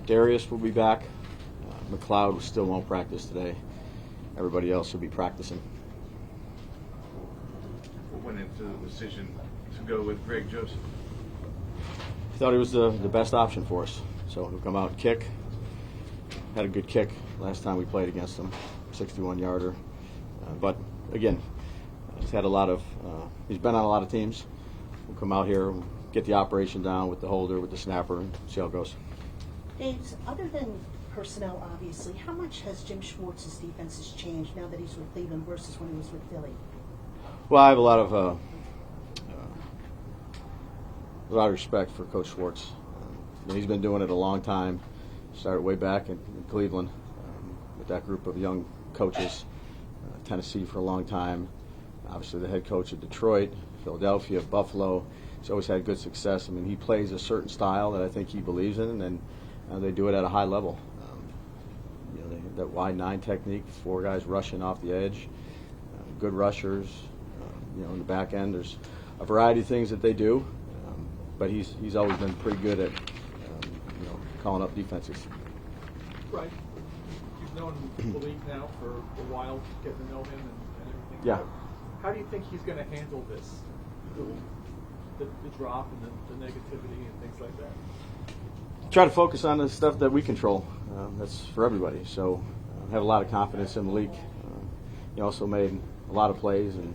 Darius will be back. McLeod still won't practice today. Everybody else will be practicing. What went into the decision to go with Greg Joseph? I thought he was the best option for us. So he'll come out and kick. Had a good kick last time we played against him, 61-yarder. But again, he's been on a lot of teams. We'll come out here, get the operation down with the holder, with the snapper, and see how it goes. Dave, other than personnel, obviously, how much has Jim Schwartz's defenses changed now that he's with Cleveland versus when he was with Philly? Well, I have a lot of respect for Coach Schwartz. He's been doing it a long time. Started way back in Cleveland with that group of young coaches. Tennessee for a long time. Obviously, the head coach of Detroit, Philadelphia, Buffalo. He's always had good success. I mean, he plays a certain style that I think he believes in, and they do it at a high level. That wide 9 technique, 4 guys rushing off the edge, good rushers. In the back end, there's a variety of things that they do, but he's always been pretty good at calling up defenses. Right. You've known the league now for a while, getting to know him and everything. Yeah. How do you think he's going to handle this, the drop and the negativity and things like that? Try to focus on the stuff that we control. That's for everybody. So have a lot of confidence in Malik. He also made a lot of plays and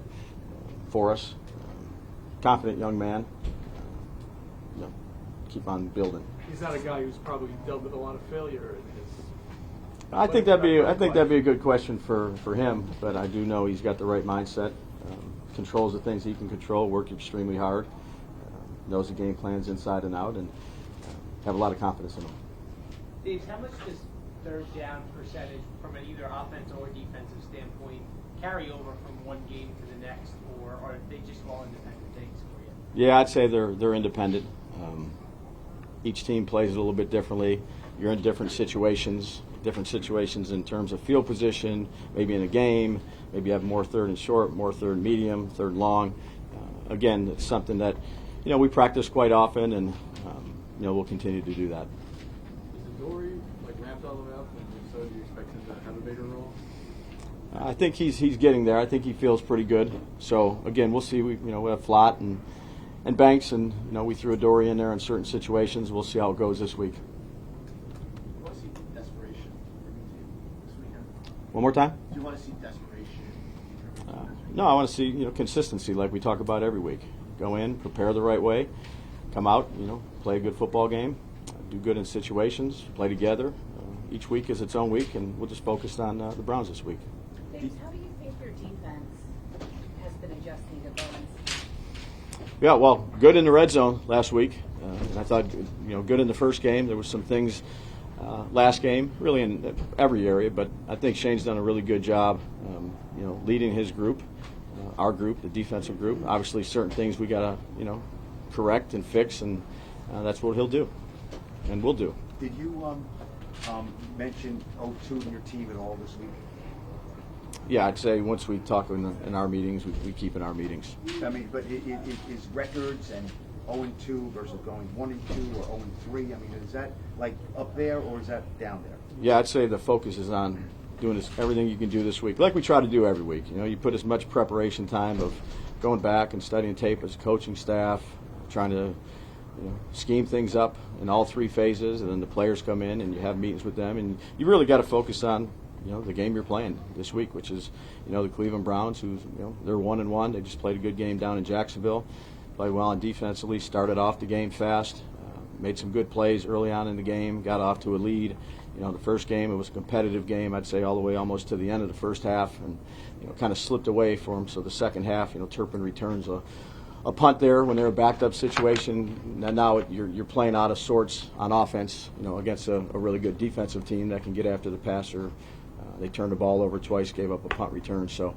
for us. Confident young man. Keep on building. He's not a guy who's probably dealt with a lot of failure in his. I think that'd be a good question for him. But I do know he's got the right mindset. Controls the things he can control. Worked extremely hard. Knows the game plans inside and out, and have a lot of confidence in him. Dave, how much does third down percentage from an either offensive or defensive standpoint carry over from one game to the next, or are they just all independent things for you? Yeah, I'd say they're independent. Each team plays it a little bit differently. You're in different situations in terms of field position, maybe in a game, maybe you have more third and short, more third and medium, third and long. Again, it's something that we practice quite often, and we'll continue to do that. Is Dory ramped all the way up, and so do you expect him to have a bigger role? I think he's getting there. I think he feels pretty good. So again, we'll see. We have Flott and Banks, and we threw a Dory in there in certain situations. We'll see how it goes this week. Do you want to see desperation this weekend? One more time? Do you want to see desperation? No, I want to see consistency, like we talk about every week. Go in, prepare the right way, come out, play a good football game, do good in situations, play together. Each week is its own week, and we'll just focus on the Browns this week. Dave, how do you think your defense has been adjusting to Bowen's? Yeah, well, good in the red zone last week. I thought, good in the first game. There was some things last game, really in every area, but I think Shane's done a really good job, leading his group, our group, the defensive group. Obviously, certain things we got to, correct and fix, and that's what he'll do, and we'll do. Did you mention 0-2 in your team at all this week? Yeah, I'd say once we talk in our meetings, we keep in our meetings. I mean, but is records and 0-2 versus going 1-2 or 0-3? I mean, is that up there or is that down there? Yeah, I'd say the focus is on doing everything you can do this week, like we try to do every week. You put as much preparation time of going back and studying tape as coaching staff, trying to scheme things up in all 3 phases, and then the players come in and you have meetings with them, and you really got to focus on the game you're playing this week, which is the Cleveland Browns, who's they're 1-1. They just played a good game down in Jacksonville, played well on defensively, started off the game fast, made some good plays early on in the game, got off to a lead. The first game, it was a competitive game, I'd say all the way almost to the end of the first half, and kind of slipped away for them. So the second half, Turpin returns a punt there when they're a backed up situation. And now you're playing out of sorts on offense, against a really good defensive team that can get after the passer. They turned the ball over twice, gave up a punt return. So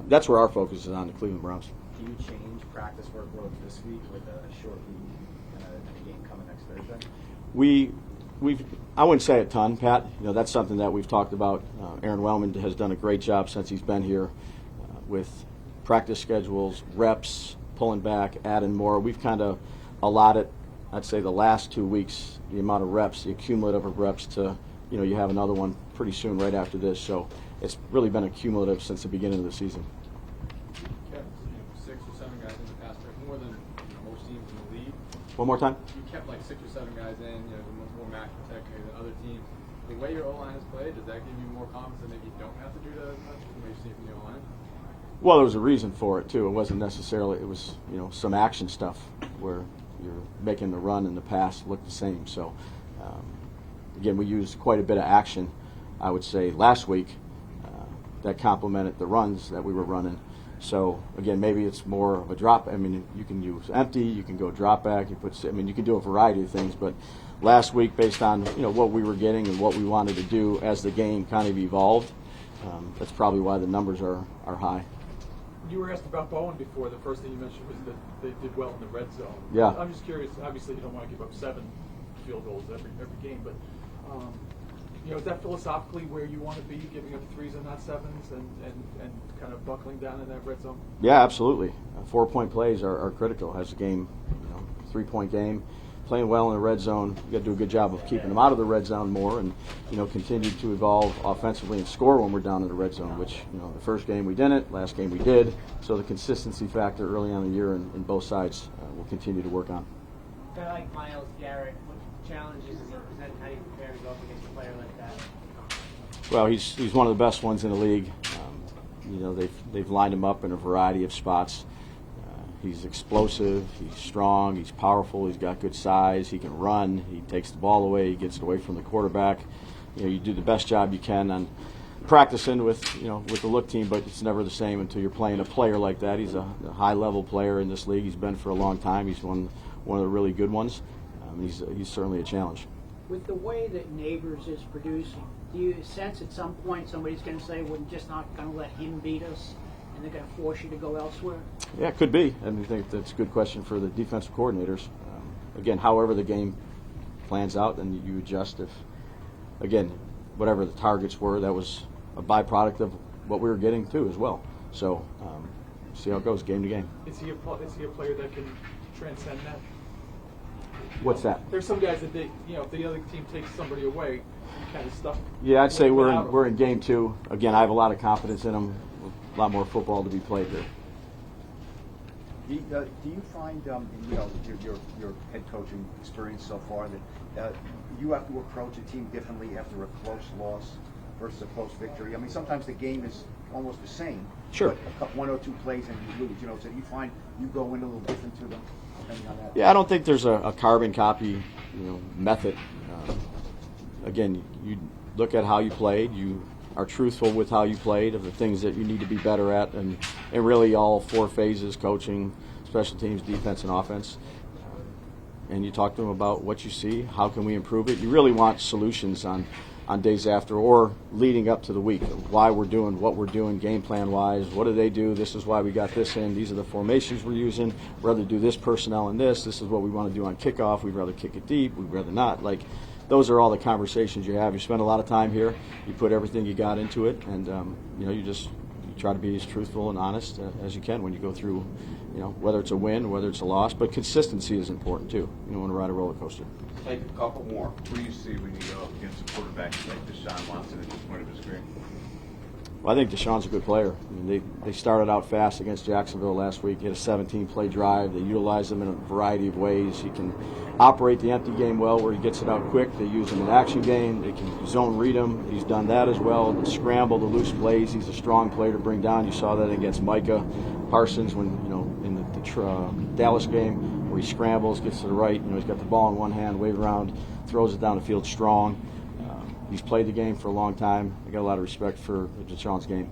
that's where our focus is on the Cleveland Browns. Do you change practice workload this week with a short week and a game coming next Thursday? I wouldn't say a ton, Pat. That's something that we've talked about. Aaron Wellman has done a great job since he's been here with practice schedules, reps, pulling back, adding more. We've kind of allotted I'd say the last 2 weeks, the amount of reps, the cumulative of reps to, you have another one pretty soon right after this. So it's really been accumulative since the beginning of the season. You kept 6 or 7 guys in the past, more than most teams in the league. One more time? You kept like 6 or 7 guys in, more max protected than other teams. The way your O-line has played, does that give you more confidence that maybe you don't have to do that as much from what you've seen from the O-line? Well, there was a reason for it too. It wasn't necessarily. It was some action stuff where you're making the run and the pass look the same. So again, we used quite a bit of action, I would say, last week that complemented the runs that we were running. So again, maybe it's more of a drop. I mean, you can use empty, you can go drop back, you can do a variety of things. But last week, based on what we were getting and what we wanted to do as the game kind of evolved, that's probably why the numbers are high. You were asked about Bowen before. The first thing you mentioned was that they did well in the red zone. Yeah. I'm just curious. Obviously, you don't want to give up 7 field goals every game, but is that philosophically where you want to be, giving up 3s and not 7s, and kind of buckling down in that red zone? Yeah, absolutely. 4-point plays are critical as a game, 3-point game. Playing well in the red zone, you got to do a good job of keeping them out of the red zone more, and continue to evolve offensively and score when we're down in the red zone. Which the first game we didn't, last game we did. So the consistency factor early on in the year in both sides we'll continue to work on. A guy like Myles Garrett, what challenges does he present? How do you prepare to go up against a player like that? Well, he's one of the best ones in the league. They've lined him up in a variety of spots. He's explosive, he's strong, he's powerful, he's got good size, he can run, he takes the ball away, he gets it away from the quarterback. You do the best job you can on practicing with the look team, but it's never the same until you're playing a player like that. He's a high-level player in this league. He's been for a long time. He's one of the really good ones. He's certainly a challenge. With the way that Neighbors is producing, do you sense at some point somebody's going to say, we're just not going to let him beat us, and they're going to force you to go elsewhere? Yeah, it could be. And I think that's a good question for the defensive coordinators. Again, however the game plans out, then you adjust. If, again, whatever the targets were, that was a byproduct of what we were getting too as well. So see how it goes game to game. Is he a player that can transcend that? What's that? There's some guys that if the other team takes somebody away, you kind of stuck. Yeah, I'd say we're in game 2. Again, I have a lot of confidence in him. A lot more football to be played there. Do you find, your head coaching experience so far, that you have to approach a team differently after a close loss versus a close victory? I mean, sometimes the game is almost the same. Sure. But 1 or 2 plays and you lose. So do you find you go in a little different to them? On that? Yeah, I don't think there's a carbon copy, method. Again, you look at how you played. You are truthful with how you played, of the things that you need to be better at, and really all 4 phases: coaching, special teams, defense, and offense. And you talk to them about what you see, how can we improve it. You really want solutions on days after or leading up to the week, of why we're doing what we're doing game plan wise. What do they do? This is why we got this in. These are the formations we're using. We'd rather do this personnel and this. This is what we want to do on kickoff. We'd rather kick it deep. We'd rather not. Those are all the conversations you have. You spend a lot of time here. You put everything you got into it, and you try to be as truthful and honest as you can when you go through, whether it's a win, whether it's a loss. But consistency is important too. You don't want to ride a roller coaster. Take a couple more. What do you see when you go up against a quarterback like Deshaun Watson at this point of his career? Well, I think Deshaun's a good player. I mean, they started out fast against Jacksonville last week. He had a 17-play drive. They utilized him in a variety of ways. He can operate the empty game well, where he gets it out quick. They use him in action game. They can zone read him. He's done that as well. The scramble, the loose plays. He's a strong player to bring down. You saw that against Micah Parsons when in the Dallas game, where he scrambles, gets to the right. He's got the ball in one hand, wave around, throws it down the field strong. He's played the game for a long time. I got a lot of respect for Deshaun's game.